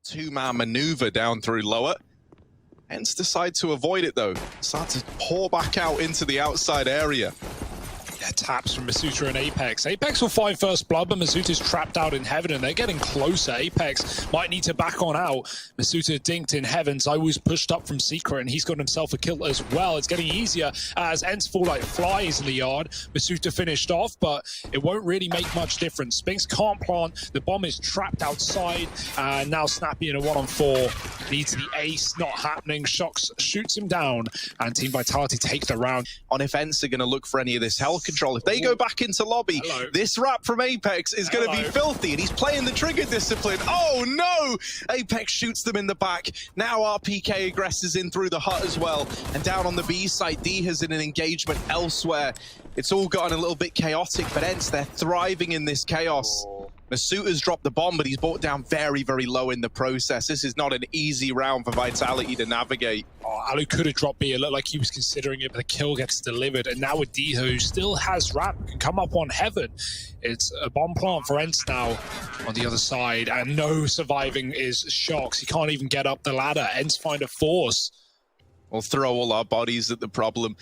two-man maneuver down through lower. ENCE decide to avoid it though. Start to pour back out into the outside area. Yeah, taps from Masuta and Apex. Apex will find first blood, but Masuta's trapped out in heaven, and they're getting closer. Apex might need to back on out. Masuta dinked in heaven. ZywOo's pushed up from secret, and he's got himself a kill as well. It's getting easier as ENCE fall like flies in the yard. Masuta finished off, but it won't really make much difference. Spinks can't plant. The bomb is trapped outside, and now Snappy in a 1-on-4. Needs the ace, not happening. Shox shoots him down, and Team Vitality take the round. On if ENCE are going to look for any of this hell control. If they go back into lobby, this wrap from Apex is going to be filthy, and he's playing the trigger discipline. Oh no! Apex shoots them in the back. Now RPK aggressors in through the hut as well. And down on the B side, D has in an engagement elsewhere. It's all gotten a little bit chaotic, but ENCE, they're thriving in this chaos. Masuta's dropped the bomb, but he's brought down very, very low in the process. This is not an easy round for Vitality to navigate. Oh, Alu could have dropped B. It looked like he was considering it, but the kill gets delivered. And now with D, who still has wrap, can come up on heaven. It's a bomb plant for ENCE now on the other side. And no surviving is Shox. He can't even get up the ladder. ENCE find a force. We'll throw all our bodies at the problem.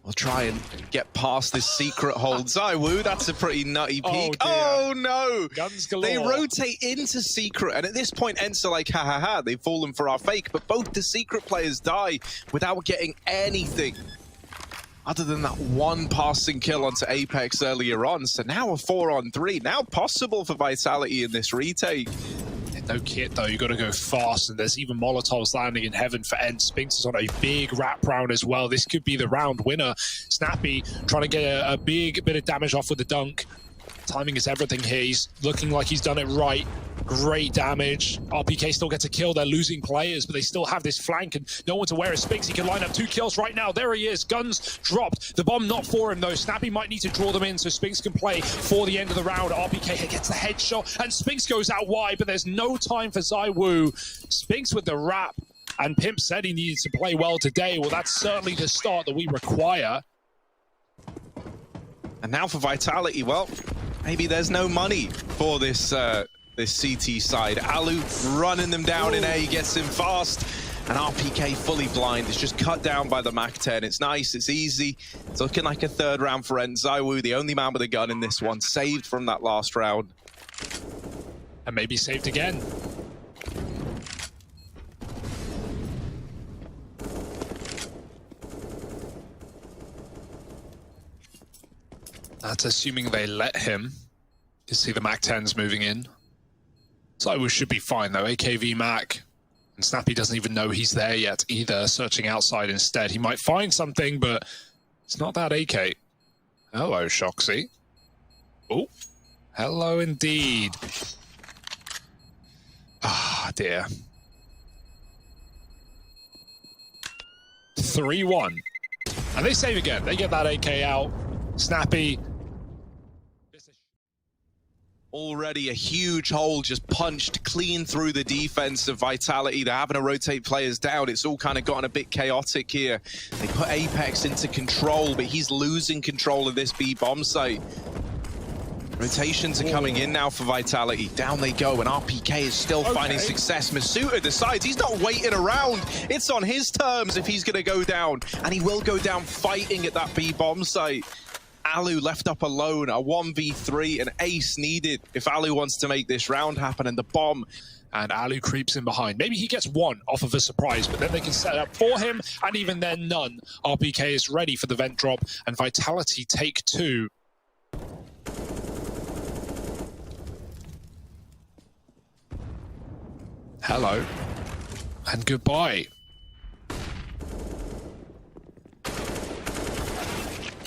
We'll try and get past this secret hold. ZywOo, that's a pretty nutty peek. Oh no! Guns galore. They rotate into secret, and at this point, ENCE are like, ha ha ha, they've fallen for our fake, but both the secret players die without getting anything other than that one passing kill onto Apex earlier on. So now a 4-on-3, now possible for Vitality in this retake. No kit though, you got to go fast, and there's even Molotovs landing in heaven for ENCE. Spinks is on a big wrap round as well. This could be the round winner. Snappy trying to get a big bit of damage off with the dunk. Timing is everything here. He's looking like he's done it right. Great damage. RPK still gets a kill. They're losing players, but they still have this flank, and no one to wear a Spinks. He can line up 2 kills right now. There he is. Guns dropped. The bomb not for him, though. Snappy might need to draw them in so Spinks can play for the end of the round. RPK gets the headshot, and Spinks goes out wide, but there's no time for ZywOo. Spinks with the wrap, and Pimp said he needed to play well today. Well, that's certainly the start that we require. And now for Vitality, well, maybe there's no money for this this CT side. Alu running them down in A, gets him fast, and RPK fully blind. It's just cut down by the MAC-10. It's nice, it's easy. It's looking like a third round for ENCE. ZywOo, the only man with a gun in this one, saved from that last round. And maybe saved again. That's assuming they let him. You see the MAC-10s moving in. ZywOo should be fine though, AKV Mac. And Snappy doesn't even know he's there yet either, searching outside instead. He might find something, but it's not that AK. Hello, Shoxy. Oh, hello indeed. Ah, dear. 3-1. And they save again. They get that AK out. Snappy. Already a huge hole just punched clean through the defense of Vitality. They're having to rotate players down. It's all kind of gotten a bit chaotic here. They put Apex into control, but he's losing control of this B bomb site. Rotations are coming in now for Vitality. Down they go, and RPK is still finding success. Masuta decides he's not waiting around. It's on his terms if he's going to go down, and he will go down fighting at that B bomb site. Alu left up alone, a 1v3, an ace needed if Alu wants to make this round happen, and the bomb. And Alu creeps in behind. Maybe he gets one off of a surprise, but then they can set up for him, and even then none. RPK is ready for the vent drop, and Vitality take 2. Hello. And goodbye.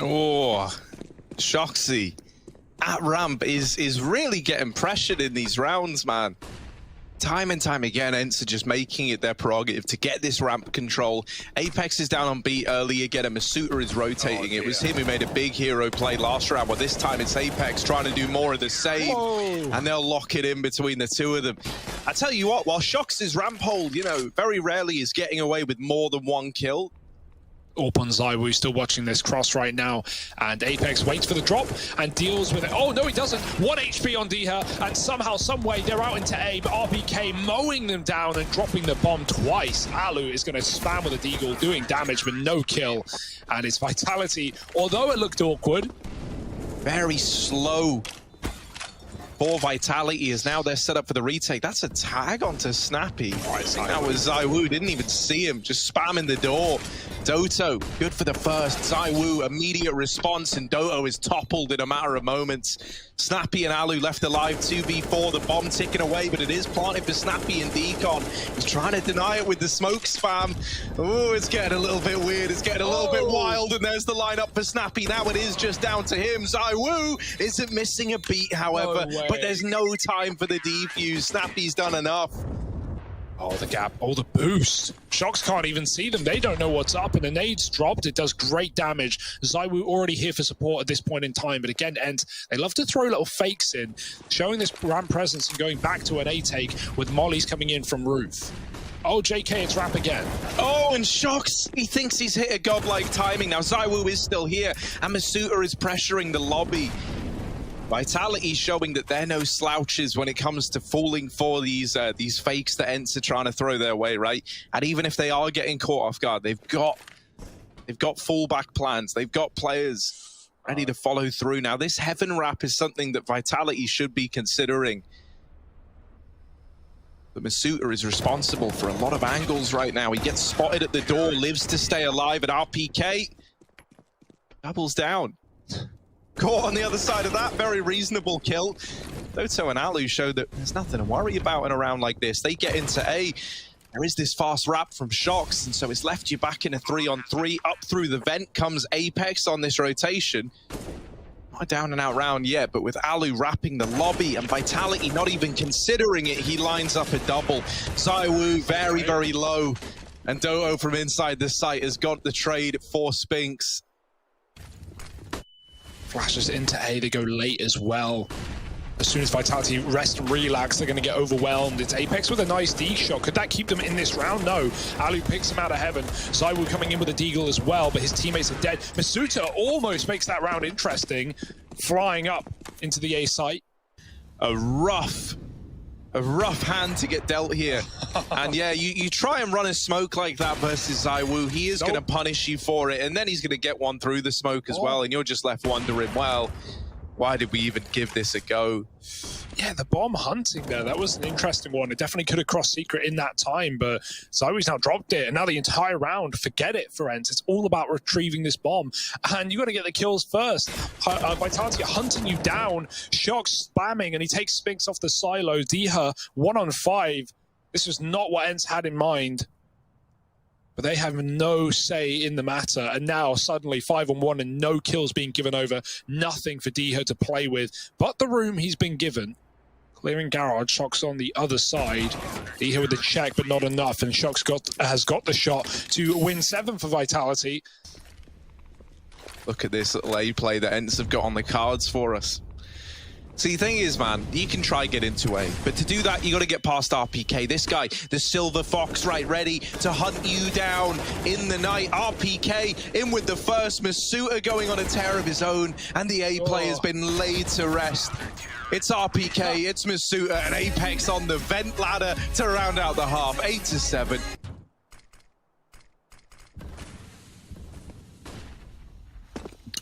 Oh, Shoxy at ramp is really getting pressured in these rounds, man. Time and time again, ENCE are just making it their prerogative to get this ramp control. Apex is down on B early again, and Masuta is rotating. It was him who made a big hero play last round, but this time it's Apex trying to do more of the same. And they'll lock it in between the two of them. I tell you what, while Shox's ramp hold, you know, very rarely is getting away with more than 1 kill, Up on ZywOo, still watching this cross right now, and Apex waits for the drop and deals with it. Oh no, he doesn't. 1 HP on Diha, and somehow, someway, they're out into A, but RPK mowing them down and dropping the bomb twice. Alu is going to spam with a deagle, doing damage, but no kill. And it's Vitality, although it looked awkward. Very slow for Vitality is now they're set up for the retake. That's a tag onto Snappy. I think that was ZywOo, didn't even see him, just spamming the door. Doto, good for the first. ZywOo, immediate response, and Doto is toppled in a matter of moments. Snappy and Alu left alive 2v4, the bomb ticking away, but it is planted for Snappy and Decon. He's trying to deny it with the smoke spam. Oh, it's getting a little bit weird, it's getting a little bit wild, and there's the lineup for Snappy. Now it is just down to him. ZywOo isn't missing a beat, however, but there's no time for the defuse. Snappy's done enough. Oh, the gap. Oh, the boost. Shox can't even see them. They don't know what's up, and the nade's dropped. It does great damage. ZywOo already here for support at this point in time, but again, ENCE, they love to throw little fakes in, showing this ramp presence and going back to an A take with mollies coming in from roof. Oh, JK, it's Rap again. Oh, and Shox, he thinks he's hit a godlike timing. Now, ZywOo is still here, and Masuta is pressuring the lobby. Vitality showing that they're no slouches when it comes to falling for these fakes that ENCE are trying to throw their way, right? And even if they are getting caught off guard, they've got fallback plans. They've got players ready to follow through. Now, this Heaven Wrap is something that Vitality should be considering. But Masuta is responsible for a lot of angles right now. He gets spotted at the door, lives to stay alive, and RPK doubles down. Caught on the other side of that, very reasonable kill. Doto and Alu showed that there's nothing to worry about in a round like this. They get into A. There is this fast wrap from Shox, and so it's left you back in a 3-on-3. Up through the vent comes Apex on this rotation. Not a down and out round yet, but with Alu wrapping the lobby and Vitality not even considering it, he lines up a double. ZywOo very, very low. And Doto from inside the site has got the trade for Spinks. Flashes into A, they go late as well. As soon as Vitality rest and relax, they're going to get overwhelmed. It's Apex with a nice D shot. Could that keep them in this round? No. Alu picks him out of heaven. ZywOo coming in with a deagle as well, but his teammates are dead. Masuta almost makes that round interesting, flying up into the A site. A rough hand to get dealt here. And yeah, you try and run a smoke like that versus ZywOo, he is going to punish you for it, and then he's going to get one through the smoke as well, and you're just left wondering, well, why did we even give this a go? Yeah, the bomb hunting there, that was an interesting one. It definitely could have crossed secret in that time, but ZywOo's now dropped it, and now the entire round, forget it for ENCE. It's all about retrieving this bomb, and you got to get the kills first. Vitality hunting you down, Shox spamming, and he takes Spinks off the silo. Diha 1-on-5. This was not what ENCE had in mind, but they have no say in the matter, and now suddenly 5-on-1 and no kills being given over. Nothing for Diha to play with, but the room he's been given. Clearing Garage, Shox on the other side. Diha with the check, but not enough, and Shox has got the shot to win 7 for Vitality. Look at this little A play that ENCE have got on the cards for us. See, the thing is, man, you can try get into A, but to do that, you got to get past RPK. This guy, the Silver Fox, right, ready to hunt you down in the night. RPK in with the first. Masuta going on a tear of his own, and the A play has been laid to rest. It's RPK, it's Masuta, and Apex on the vent ladder to round out the half. 8-7.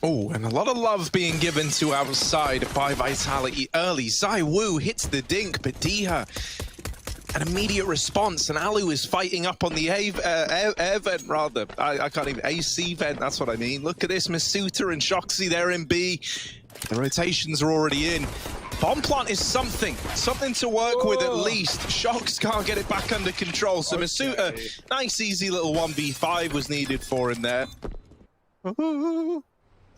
Oh, and a lot of love being given to outside by Vitality early. ZywOo hits the dink, but Diha, an immediate response, and Alu is fighting up on the air vent, rather. I can't even, AC vent, that's what I mean. Look at this, Masuta and Shoxy, they're in B. The rotations are already in. Bomb plant is something to work with at least. Shox can't get it back under control, so Masuta, nice easy little 1v5 was needed for him there.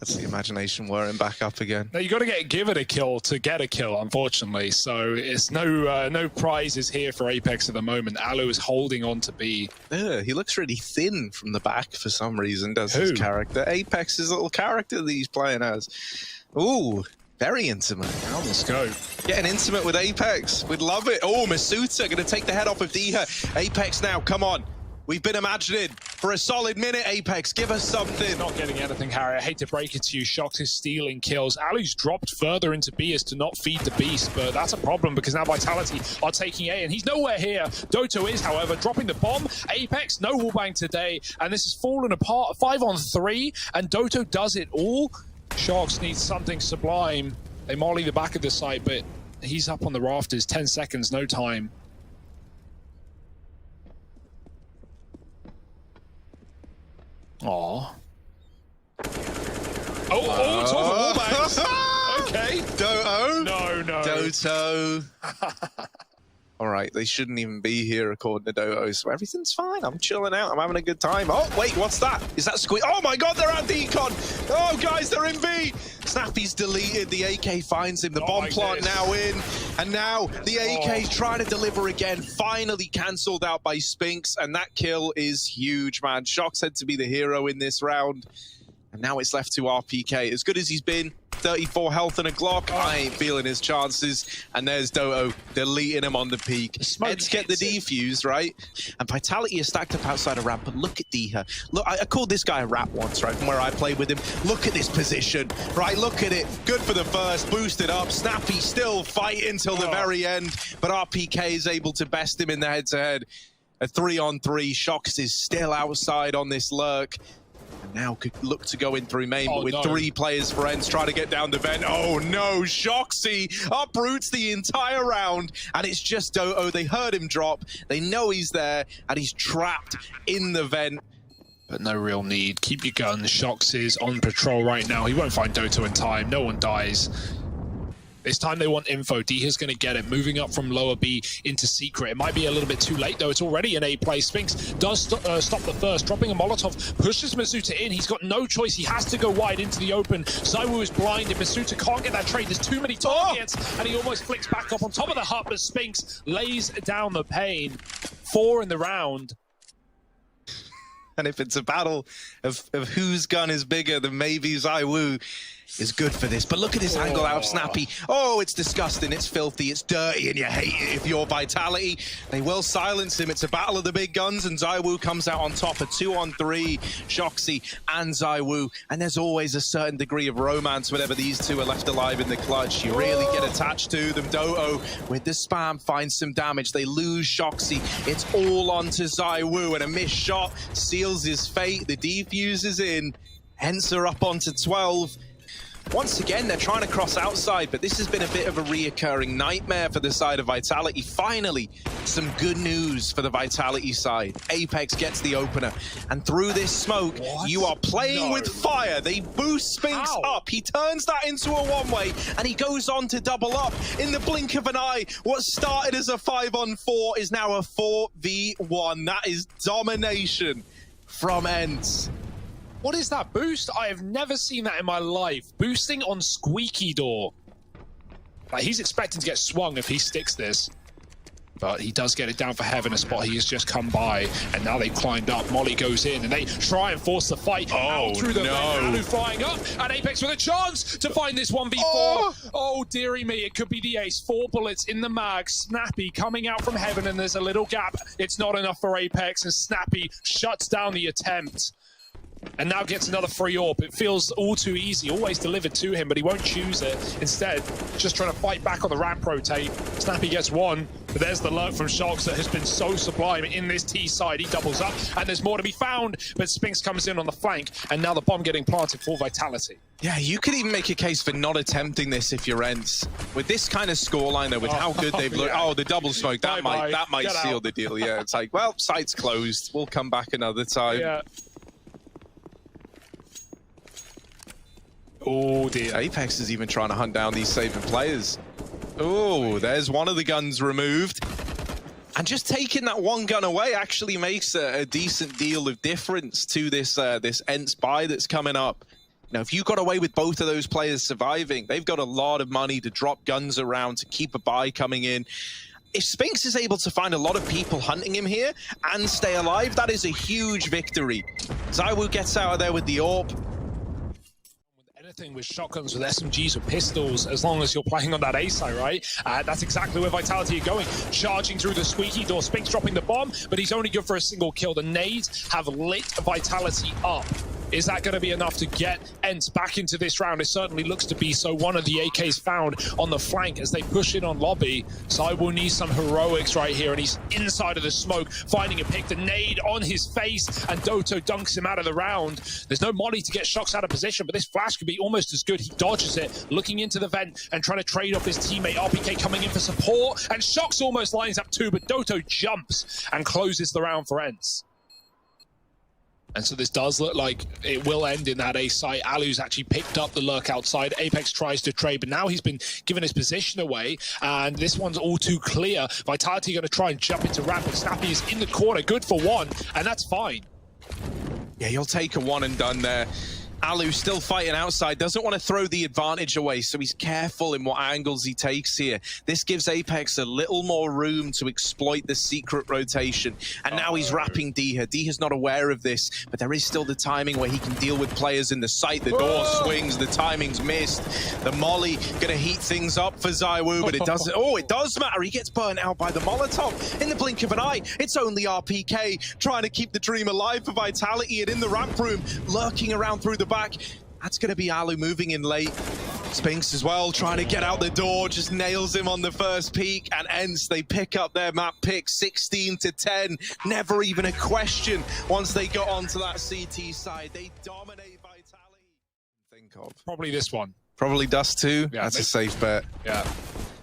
That's the imagination whirring back up again. Now you got to give it a kill to get a kill, unfortunately. So it's no prizes here for Apex at the moment. Alu is holding on to B. Yeah, he looks really thin from the back for some reason, does his character. Apex's little character that he's playing as. Ooh, very intimate. Down the scope. Getting intimate with Apex. We'd love it. Oh, Masuta going to take the head off of Diha. Apex now, come on. we've been imagining for a solid minute. Apex, give us something. Not getting anything, Harry. I hate to break it to you. Shox is stealing kills. Alu's dropped further into B as to not feed the beast, but that's a problem because now Vitality are taking A, and he's nowhere here. Doto is, however, dropping the bomb. Apex, no wallbang today, and this has fallen apart. 5-on-3, and Doto does it all. Shox needs something sublime. They molly the back of the site, but he's up on the rafters. 10 seconds, no time. Aww. It's all the wallbangs. Okay. Doto? No. Doto. All right, they shouldn't even be here according to Doto, so everything's fine. I'm chilling out. I'm having a good time. Oh, wait, what's that? Is that Squeak? Oh my God, they're at Decon. Oh, guys, they're in B. Snappy's deleted. The AK finds him. The bomb plant now in. And now the AK's trying to deliver again. Finally cancelled out by Spinks. And that kill is huge, man. Shox had to be the hero in this round. And now it's left to RPK. As good as he's been, 34 health and a Glock, I ain't feeling his chances. And there's Doto deleting him on the peak. Let's get the defuse, right? And Vitality is stacked up outside of ramp, but look at Deha. Look, I called this guy a rat once, right, from where I played with him. Look at this position, right? Look at it. Good for the first, boosted up. Snappy still fighting till the very end, but RPK is able to best him in the head-to-head. A 3-on-3, Shox is still outside on this lurk. Now could look to go in through main, but with 3 players for ENCE, try to get down the vent. Oh no, Shoxy uproots the entire round, and it's just Doto. They heard him drop, they know he's there, and he's trapped in the vent. But no real need. Keep your guns. Shox is on patrol right now. He won't find Doto in time. No one dies. This time they want info. Deha's going to get it. Moving up from lower B into secret. It might be a little bit too late, though. It's already an A play. Spinks does stop the first. Dropping a Molotov. Pushes Masuta in. He's got no choice. He has to go wide into the open. ZywOo is blinded. Masuta can't get that trade. There's too many targets. And he almost flicks back up on top of the hut, but Spinks lays down the pain. 4 in the round. And if it's a battle of whose gun is bigger, then maybe ZywOo is good for this. But look at this angle out of Snappy. Oh, it's disgusting, it's filthy, it's dirty, and you hate it if you're Vitality. They will silence him. It's a battle of the big guns, and ZywOo comes out on top. A 2-on-3, Shoxy and ZywOo. And there's always a certain degree of romance whenever these two are left alive in the clutch. You really get attached to them. Doto, with the spam, finds some damage. They lose Shoxy. It's all onto ZywOo, and a missed shot seals his fate. The defuse is in. ENCE are up onto 12. Once again, they're trying to cross outside, but this has been a bit of a reoccurring nightmare for the side of Vitality. Finally, some good news for the Vitality side. Apex gets the opener, and through this smoke, you are playing with fire. They boost Spinks up. He turns that into a one-way, and he goes on to double up in the blink of an eye. What started as a 5-on-4 is now a 4v1. That is domination from ENCE. What is that boost? I have never seen that in my life. Boosting on Squeaky Door. Like, he's expecting to get swung if he sticks this. But he does get it down for Heaven, a spot he has just come by. And now they've climbed up. Molly goes in, and they try and force the fight out through the Alu flying up. And Apex with a chance to find this 1v4. Oh, dearie me, it could be the ace. 4 bullets in the mag. Snappy coming out from Heaven, and there's a little gap. It's not enough for Apex, and Snappy shuts down the attempt. And now gets another free AWP. It feels all too easy, always delivered to him, but he won't choose it. Instead, just trying to fight back on the ramp rotate. Snappy gets 1, but there's the lurk from Shox that has been so sublime in this T side. He doubles up, and there's more to be found, but Spinks comes in on the flank, and now the bomb getting planted for Vitality. Yeah, you could even make a case for not attempting this if you're ENCE. With this kind of scoreline, though, with how good they've looked. Oh, the double smoke, that might seal the deal. Yeah, it's like, well, site's closed. We'll come back another time. Yeah. Oh dear. Apex is even trying to hunt down these saving players. Oh, there's one of the guns removed. And just taking that one gun away actually makes a decent deal of difference to this this ENCE buy that's coming up. Now, if you got away with both of those players surviving, they've got a lot of money to drop guns around to keep a buy coming in. If Spinks is able to find a lot of people hunting him here and stay alive, that is a huge victory. ZywOo gets out of there with the AWP. Anything with shotguns, with SMGs, with pistols, as long as you're playing on that A side, right? That's exactly where Vitality are going. Charging through the squeaky door, Spinks dropping the bomb, but he's only good for a single kill. The nades have lit Vitality up. Is that going to be enough to get ENCE back into this round? It certainly looks to be so. One of the AKs found on the flank as they push in on lobby. ZywOo needs some heroics right here, and he's inside of the smoke, finding a pick. The nade on his face, and Doto dunks him out of the round. There's no molly to get Shox out of position, but this flash could be almost as good. He dodges it, looking into the vent and trying to trade off his teammate. RPK coming in for support, and Shox almost lines up too, but Doto jumps and closes the round for ENCE. And so this does look like it will end in that A site. Alu's actually picked up the lurk outside. Apex tries to trade, but now he's been given his position away, and this one's all too clear. Vitality going to try and jump into ramp, but Snappy is in the corner, good for one, and that's fine. Yeah, you'll take a one and done there. Alu still fighting outside, doesn't want to throw the advantage away, so he's careful in what angles he takes here. This gives Apex a little more room to exploit the secret rotation. And now he's wrapping Diha. Diha's not aware of this, but there is still the timing where he can deal with players in the site. The door swings, the timing's missed. The molly gonna heat things up for ZywOo, but it doesn't. Oh, it does matter. He gets burnt out by the Molotov in the blink of an eye. It's only RPK trying to keep the dream alive for Vitality, and in the ramp room, lurking around through the back. That's going to be Alu moving in late. Spinks as well, trying to get out the door, just nails him on the first peek, and ENCE, they pick up their map pick 16-10. Never even a question once they got onto that CT side. They dominate Vitality. Think of. Probably this one. Probably Dust 2. Yeah, that's a safe bet. Yeah.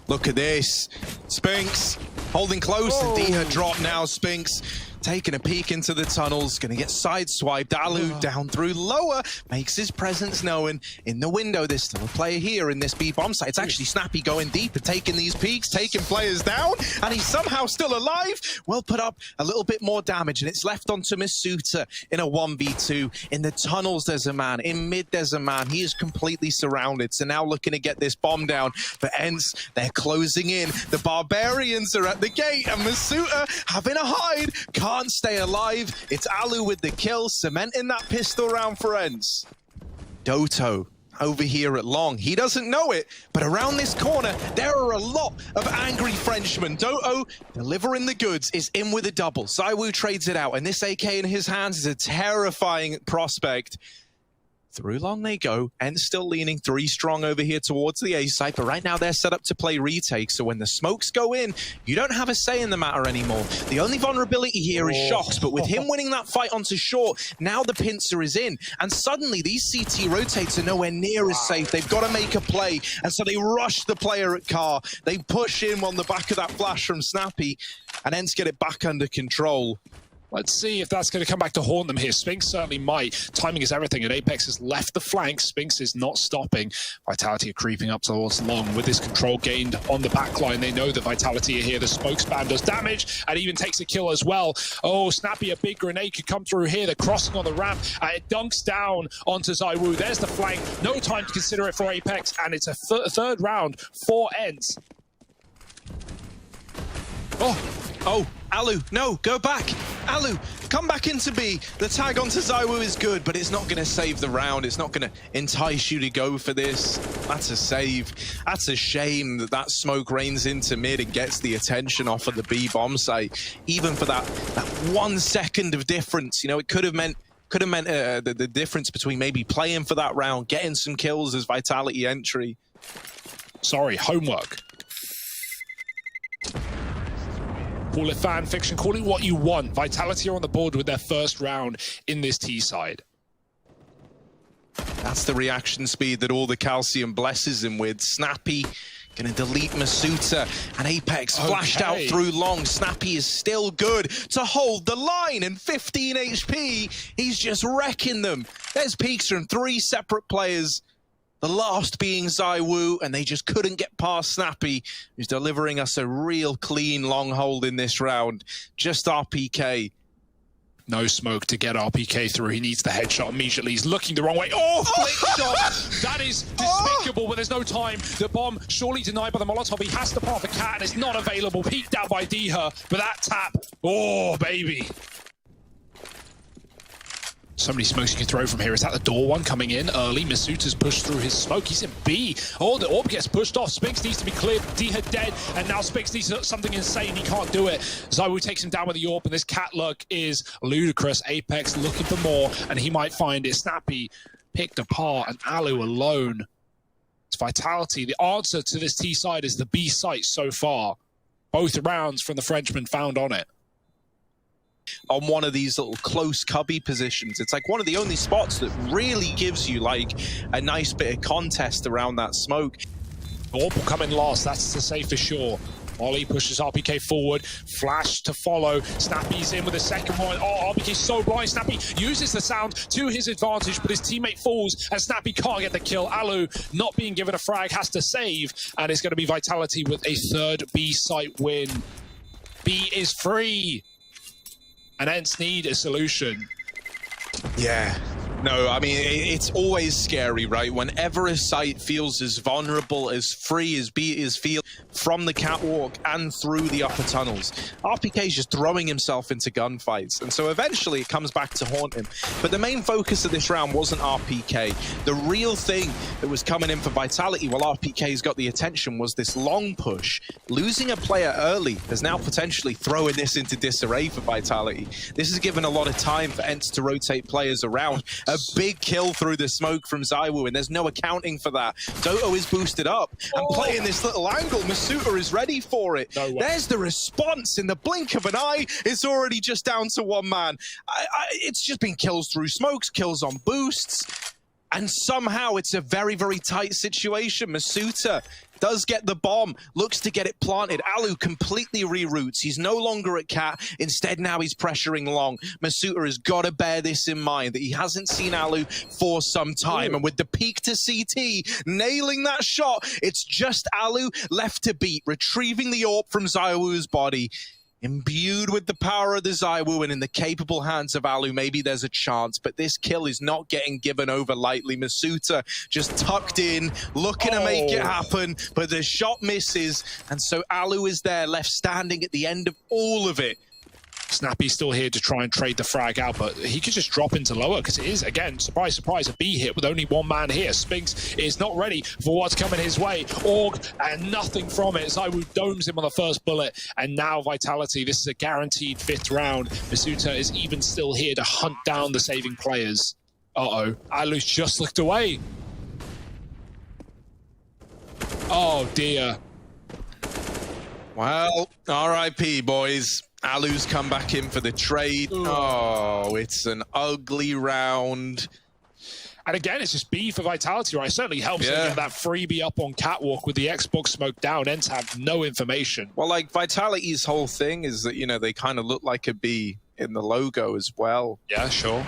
Look at this. Spinks holding close, and Diha drop now. Spinks taking a peek into the tunnels, gonna get sideswiped. Alu down through lower, makes his presence known in the window. There's still a player here in this B bomb site. It's actually Snappy going deep and taking these peeks, taking players down, and he's somehow still alive. Will put up a little bit more damage, and it's left onto Masuta in a 1v2. In the tunnels, there's a man. In mid, there's a man. He is completely surrounded. So now looking to get this bomb down. But ENCE, they're closing in. The Barbarians are at the gate, and Masuta having a hide. Can't stay alive. It's Alu with the kill, cementing that pistol round for ENCE. Doto over here at long. He doesn't know it, but around this corner, there are a lot of angry Frenchmen. Doto, delivering the goods, is in with a double. ZywOo trades it out, and this AK in his hands is a terrifying prospect. Through long they go, and still leaning 3 strong over here towards the A site, but right now they're set up to play retake, so when the smokes go in, you don't have a say in the matter anymore. The only vulnerability here is Shox, but with him winning that fight onto short, now the pincer is in, and suddenly these CT rotates are nowhere near as safe. They've got to make a play, and so they rush the player at car. They push in on the back of that flash from Snappy, and ENCE get it back under control. Let's see if that's going to come back to haunt them here. Spinks certainly might. Timing is everything, and Apex has left the flank. Spinks is not stopping. Vitality are creeping up towards long. With this control gained on the backline, they know that Vitality are here. The smoke spam does damage, and even takes a kill as well. Oh, Snappy, a big grenade could come through here. They're crossing on the ramp. It dunks down onto ZywOo. There's the flank. No time to consider it for Apex, and it's a third round for ENCE. Oh, Alu, no, go back. Alu, come back into B. The tag onto ZywOo is good, but it's not going to save the round. It's not going to entice you to go for this. That's a save. That's a shame that that smoke rains into mid and gets the attention off of the B bomb site. Even for that 1 second of difference, you know, it could have meant the difference between maybe playing for that round, getting some kills as Vitality entry. Sorry, homework. Call it fan fiction, call it what you want. Vitality are on the board with their first round in this T side. That's the reaction speed that all the calcium blesses him with. Snappy gonna delete Masuta, and Apex flashed out through long. Snappy is still good to hold the line, and 15 HP, he's just wrecking them. There's peeks from 3 separate players. The last being ZywOo, and they just couldn't get past Snappy, who's delivering us a real clean long hold in this round. Just RPK. No smoke to get RPK through. He needs the headshot immediately. He's looking the wrong way. Oh, flick shot! That is despicable, but there's no time. The bomb surely denied by the Molotov. He has to pop the cat, and it's not available. Peeked out by Diha, but that tap. Oh, baby. So many smokes you can throw from here. Is that the door one coming in early? Masuta's pushed through his smoke. He's in B. Oh, the orb gets pushed off. Spinks needs to be cleared. D-Head dead. And now Spinks needs something insane. He can't do it. Zywoo takes him down with the orb, and this cat luck is ludicrous. Apex looking for more, and he might find it. Snappy picked apart, and Alu alone. It's Vitality. The answer to this T side is the B site so far. Both rounds from the Frenchman found on it. On one of these little close cubby positions. It's like one of the only spots that really gives you like a nice bit of contest around that smoke. Orb will come in last, that's to say for sure. Molly pushes RPK forward, flash to follow. Snappy's in with a second one. Oh, RPK's so blind. Snappy uses the sound to his advantage, but his teammate falls, and Snappy can't get the kill. Alu, not being given a frag, has to save, and it's going to be Vitality with a third B site win. B is free. And ENCE need a solution. Yeah. No, I mean, it's always scary, right? Whenever a site feels as vulnerable, as free as B is feel from the catwalk and through the upper tunnels. RPK is just throwing himself into gunfights, and so eventually it comes back to haunt him. But the main focus of this round wasn't RPK. The real thing that was coming in for Vitality while RPK's got the attention was this long push. Losing a player early is now potentially throwing this into disarray for Vitality. This has given a lot of time for ENCE to rotate players around. A big kill through the smoke from Zywoo, and there's no accounting for that. Doto is boosted up and playing this little angle. Masuta is ready for it. No way. There's the response in the blink of an eye. It's already just down to one man. It's just been kills through smokes, kills on boosts. And somehow it's a very, very tight situation. Masuta does get the bomb, looks to get it planted. Alu completely reroutes. He's no longer at cat. Instead, now he's pressuring long. Masuta has got to bear this in mind, that he hasn't seen Alu for some time. And with the peek to CT, nailing that shot, it's just Alu left to beat, retrieving the orb from Zywoo's body. Imbued with the power of the Zywoo and in the capable hands of Alu, maybe there's a chance, but this kill is not getting given over lightly. Masuta just tucked in, looking to make it happen, but the shot misses, and so Alu is there, left standing at the end of all of it. Snappy's still here to try and trade the frag out, but he could just drop into lower because it is, again, surprise, surprise, a B hit with only one man here. Spinks is not ready for what's coming his way. Org and nothing from it. Zywoo domes him on the first bullet, and now Vitality. This is a guaranteed 5th round. Masuta is even still here to hunt down the saving players. Uh-oh. Alu's just looked away. Oh, dear. Well, RIP, boys. Alu's come back in for the trade. Ooh. Oh, it's an ugly round. And again, it's just B for Vitality, right? It certainly helps them get that freebie up on catwalk with the Xbox smoke down. ENCE have no information. Well, like, Vitality's whole thing is that, you know, they kind of look like a B in the logo as well. Yeah, sure.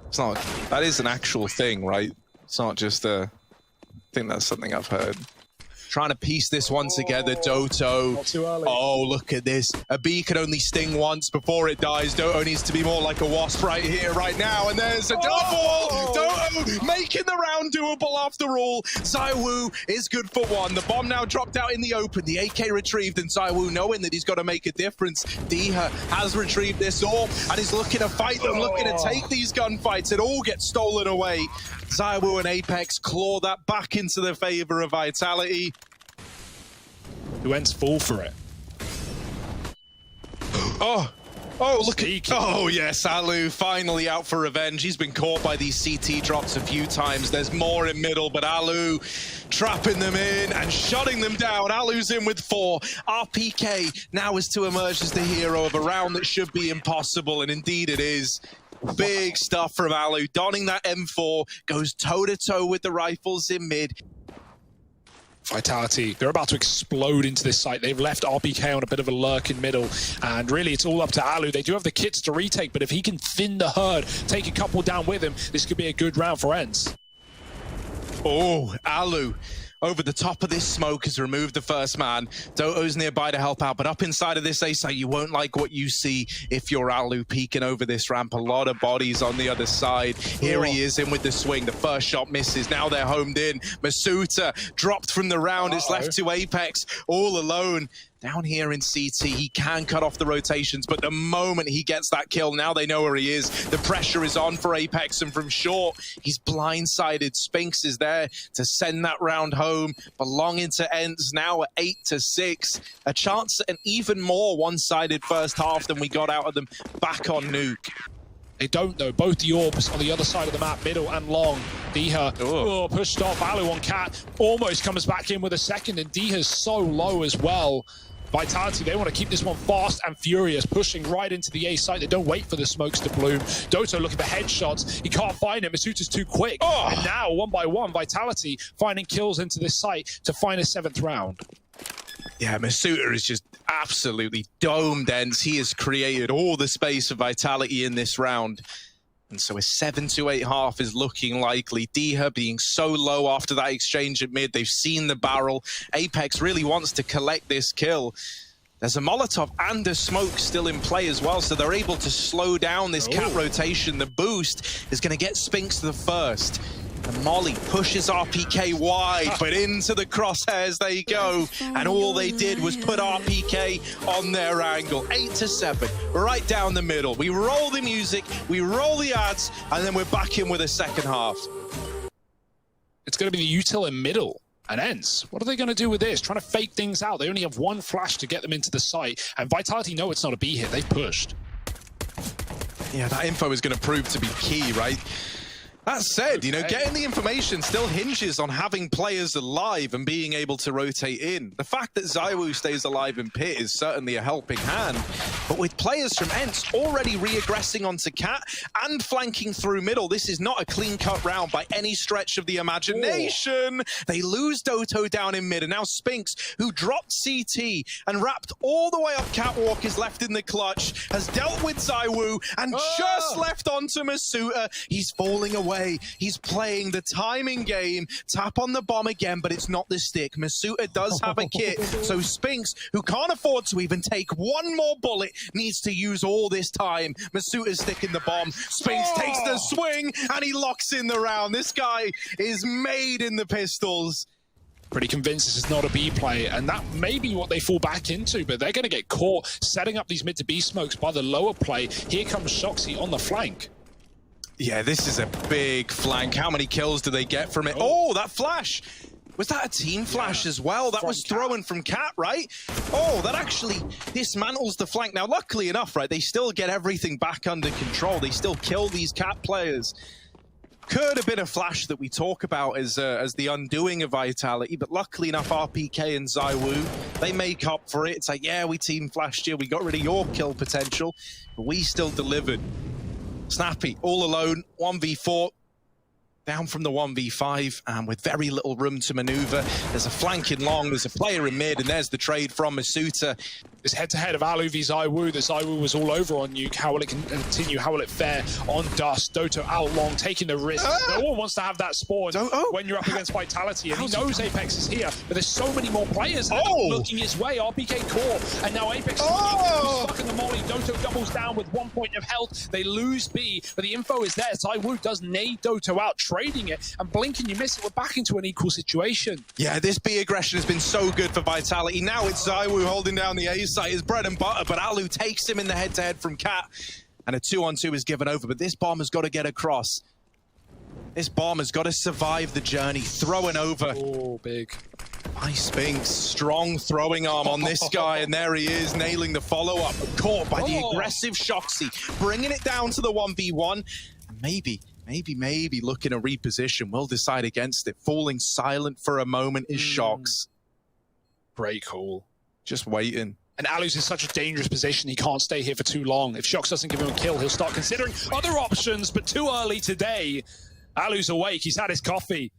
It's not, that is an actual thing, right? It's not just a, I think that's something I've heard. Trying to piece this one together, Doto. Not too early. Oh, look at this. A bee can only sting once before it dies. Doto needs to be more like a wasp right here, right now. And there's a double! Doto making the round doable after all. Zywoo is good for one. The bomb now dropped out in the open. The AK retrieved, and Zywoo, knowing that he's got to make a difference. Diha has retrieved this orb and is looking to fight them, looking to take these gunfights. It all gets stolen away. Zywoo and Apex claw that back into the favor of Vitality. Who ENCE fall for it? Oh, look at... Oh, yes, Alu finally out for revenge. He's been caught by these CT drops a few times. There's more in middle, but Alu trapping them in and shutting them down. Alu's in with 4. RPK now is to emerge as the hero of a round that should be impossible, and indeed it is. Big stuff from Alu, donning that M4, goes toe-to-toe with the rifles in mid. Vitality, they're about to explode into this site. They've left RPK on a bit of a lurk in middle, and really it's all up to Alu. They do have the kits to retake, but if he can thin the herd, take a couple down with him, this could be a good round for ENCE. Oh, Alu over the top of this smoke has removed the first man. Doto's nearby to help out, but up inside of this A site, you won't like what you see if you're Alu peeking over this ramp. A lot of bodies on the other side. Here he is in with the swing. The first shot misses. Now they're homed in. Masuta dropped from the round. It's left to Apex all alone. Down here in CT, he can cut off the rotations, but the moment he gets that kill, now they know where he is. The pressure is on for Apex, and from short, he's blindsided. Spinks is there to send that round home, belonging to ENCE now at 8-6. A chance at an even more one-sided first half than we got out of them back on Nuke. They don't, though. Both the orbs on the other side of the map, middle and long. Diha pushed off. Alu on Cat almost comes back in with a second, and Diha's so low as well. Vitality, they want to keep this one fast and furious, pushing right into the A site. They don't wait for the smokes to bloom. Doto looking for headshots. He can't find it. Masuta's too quick. And now, one by one, Vitality finding kills into this site to find a 7th round. Yeah, Masuta is just absolutely domed ENCE. He has created all the space for Vitality in this round. And so a 7-8 half is looking likely. Diha being so low after that exchange at mid. They've seen the barrel. Apex really wants to collect this kill. There's a Molotov and a smoke still in play as well, so they're able to slow down this cat rotation. The boost is going to get Spinks to the first. And Molly pushes RPK wide, but into the crosshairs they go. And all they did was put RPK on their angle. 8-7, right down the middle. We roll the music, we roll the ads, and then we're back in with a second half. It's going to be the util in middle. And ENCE, what are they going to do with this? Trying to fake things out. They only have one flash to get them into the site. And Vitality know it's not a B hit. They've pushed. Yeah, that info is going to prove to be key, right? That said, you know, getting the information still hinges on having players alive and being able to rotate in. The fact that ZywOo stays alive in pit is certainly a helping hand, but with players from ENCE already re-aggressing onto Cat and flanking through middle, this is not a clean-cut round by any stretch of the imagination. They lose Doto down in mid, and now Spinks, who dropped CT and wrapped all the way up Catwalk, is left in the clutch, has dealt with ZywOo and just left onto Masuta. He's falling away. He's playing the timing game. Tap on the bomb again, but it's not the stick. Masuta does have a kit, so Spinks, who can't afford to even take one more bullet, needs to use all this time. Masuta's sticking the bomb. Spinks takes the swing, and he locks in the round. This guy is made in the pistols. Pretty convinced this is not a B play, and that may be what they fall back into, but they're going to get caught setting up these mid to B smokes by the lower play. Here comes Shoxy on the flank. Yeah, this is a big flank. How many kills do they get from it? Oh, that flash! Was that a team flash as well? That was thrown from Cat, right? Oh, that actually dismantles the flank. Now, luckily enough, right, they still get everything back under control. They still kill these Cat players. Could have been a flash that we talk about as the undoing of Vitality, but luckily enough, RPK and ZywOo, they make up for it. It's like, yeah, we team flashed you, we got rid of your kill potential, but we still delivered. Snappy, all alone, 1v4, down from the 1v5, and with very little room to maneuver. There's a flank in long, there's a player in mid, and there's the trade from Masuta. This head-to-head of Alu v ZywOo. The ZywOo was all over on Nuke. How will it continue? How will it fare on Dust? Doto out long, taking the risk. No one wants to have that spawn when you're up against Vitality. And he knows Apex is here, but there's so many more players looking his way. RPK core, and now Apex is stuck in the molly. Doto doubles down with 1 point of health. They lose B, but the info is there. ZywOo does nade Doto out, trading it, and blinking, you miss it. We're back into an equal situation. Yeah, this B aggression has been so good for Vitality. Now it's ZywOo holding down the A site, his bread and butter, but Alu takes him in the head-to-head from Cat, and a 2-on-2 is given over, but this bomb has got to get across. This bomb has got to survive the journey, throwing over. Oh, big. Nice Spinks, strong throwing arm on this guy, and there he is, nailing the follow-up, caught by the aggressive Shoxy, bringing it down to the 1v1, and maybe looking to reposition. Will decide against it. Falling silent for a moment is Shox. Great call. Just waiting. And Alu's in such a dangerous position, he can't stay here for too long. If Shox doesn't give him a kill, he'll start considering other options, but too early today. Alu's awake, he's had his coffee.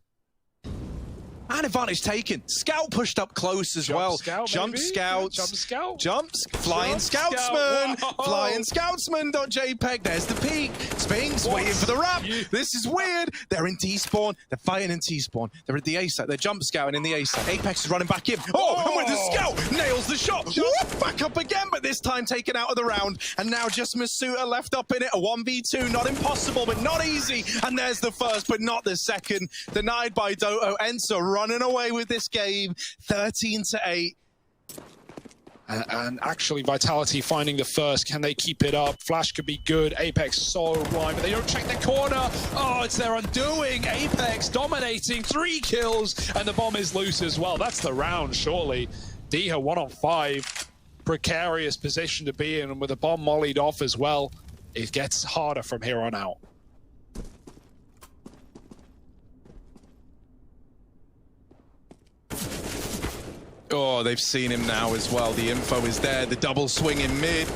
And advantage taken. Scout pushed up close as well. Jump Scout. Jumps. Flying Scoutsman. Flying Scoutsman.jpg. There's the peak. Spinks waiting for the wrap. This is weird. They're in T-spawn. They're fighting in T-spawn. They're at the A site. They're jump scouting in the A site. Apex is running back in. And with the Scout, nails the shot. Back up again, but this time taken out of the round. And now just Masuta left up in it. A 1v2. Not impossible, but not easy. And there's the first, but not the second. Denied by Doto. ENCE running away with this game, 13-8. And actually, Vitality finding the first. Can they keep it up? Flash could be good. Apex so blind, but they don't check the corner. Oh, it's their undoing. Apex dominating, 3 kills, and the bomb is loose as well. That's the round, surely. Diha 1 on 5. Precarious position to be in, and with the bomb mollied off as well, it gets harder from here on out. Oh, they've seen him now as well. The info is there. The double swing in mid.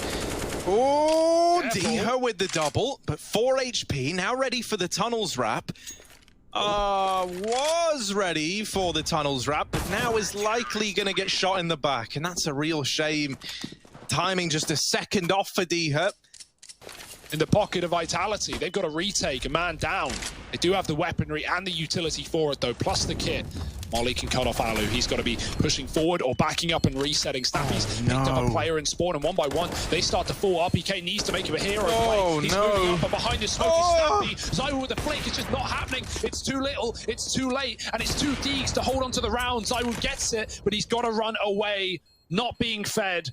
Oh, Diha with the double, but 4 HP, now ready for the tunnels wrap. Was ready for the tunnels wrap, but now is likely going to get shot in the back, and that's a real shame. Timing just a second off for Diha. In the pocket of Vitality, they've got a retake, a man down. They do have the weaponry and the utility for it though, plus the kit. Molly can cut off Alu. He's got to be pushing forward or backing up and resetting. Snappy's picked up a player in spawn, and 1 by 1, they start to fall. RPK needs to make him a hero play. He's moving up, but behind the smoke is Snappy. Zywo with the flick, it's just not happening. It's too little, it's too late, and it's too Deegs to hold on to the round. Zywo gets it, but he's got to run away, not being fed.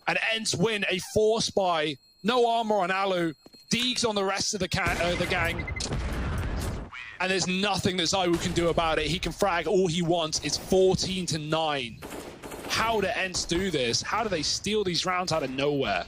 And ENCE win a 4-spy. No armor on Alu. Deegs on the rest of the gang. And there's nothing that Zywo can do about it. He can frag all he wants. It's 14-9. How do ENCE do this? How do they steal these rounds out of nowhere?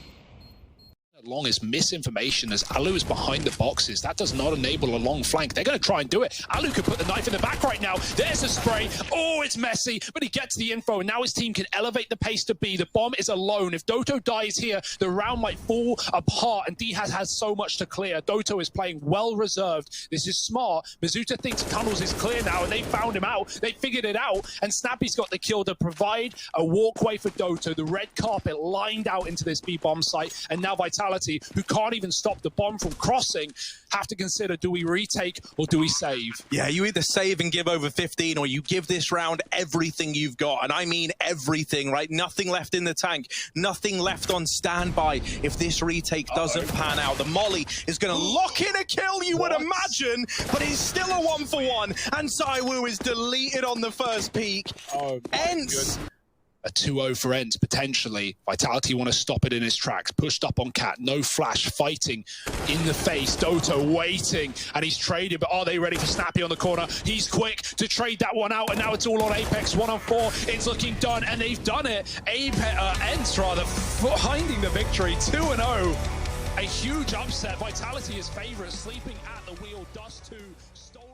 Long as misinformation as Alu is behind the boxes. That does not enable a long flank. They're going to try and do it. Alu could put the knife in the back right now. There's a spray. Oh, it's messy, but he gets the info, and now his team can elevate the pace to B. The bomb is alone. If Doto dies here, the round might fall apart, and D has so much to clear. Doto is playing well reserved. This is smart. Mizuta thinks tunnels is clear now, and they found him out. They figured it out, and Snappy's got the kill to provide a walkway for Doto. The red carpet lined out into this B bomb site, and now Vitality, who can't even stop the bomb from crossing, have to consider, do we retake or do we save? Yeah, you either save and give over 15, or you give this round everything you've got. And I mean everything, right? Nothing left in the tank, nothing left on standby if this retake doesn't pan out. The Molly is going to lock in a kill, you would imagine, but it's still a 1-for-1, and Zywo is deleted on the first peak. ENCE. A 2-0 for ENCE, potentially. Vitality want to stop it in his tracks. Pushed up on Cat, no flash, fighting in the face. Doto waiting, and he's traded, but are they ready for Snappy on the corner? He's quick to trade that one out, and now it's all on Apex. 1 on 4, it's looking done, and they've done it. ENCE, rather, finding the victory, 2-0. A huge upset. Vitality is favourite, sleeping at the wheel. Dust 2 stole